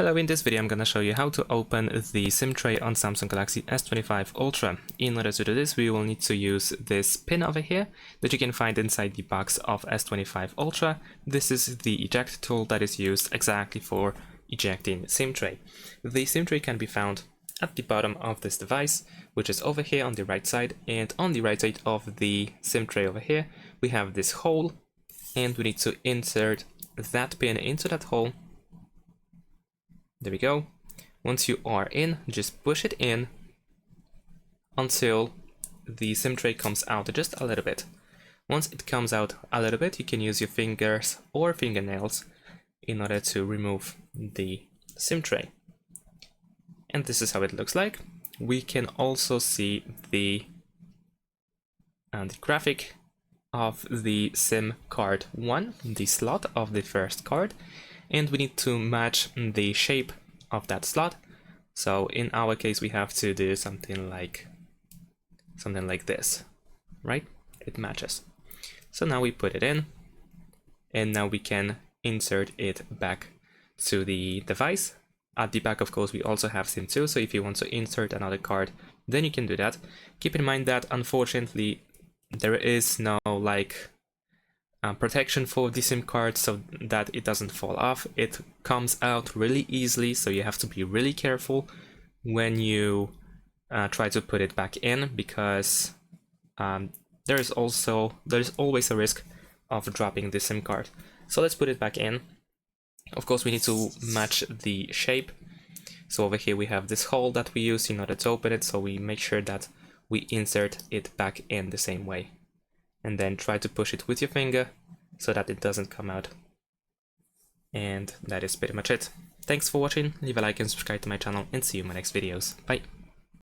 Hello, in this video I'm gonna show you how to open the SIM tray on Samsung Galaxy S25 Ultra. In order to do this, we will need to use this pin over here that you can find inside the box of S25 Ultra. This is the eject tool that is used exactly for ejecting SIM tray. The SIM tray can be found at the bottom of this device, which is over here on the right side, and on the right side of the SIM tray over here we have this hole, and we need to insert that pin into that hole. There we go. Once you are in, just push it in until the SIM tray comes out just a little bit. Once it comes out a little bit, you can use your fingers or fingernails in order to remove the SIM tray. And this is how it looks like. We can also see the graphic of the SIM card 1, the slot of the first card, and we need to match the shape of that slot. So in our case we have to do something like this, right? It matches. So now we put it in, and now we can insert it back to the device. At the back, of course, we also have SIM 2, so if you want to insert another card, then you can do that. Keep in mind that unfortunately there is no protection for the SIM card so that it doesn't fall off. It comes out really easily, so you have to be really careful when you try to put it back in, because there is always a risk of dropping the SIM card. So let's put it back in. Of course, we need to match the shape. So over here we have this hole that we use in order to open it, so we make sure that we insert it back in the same way, and then try to push it with your finger so that it doesn't come out. And that is pretty much it. Thanks for watching, leave a like and subscribe to my channel, and see you in my next videos. Bye!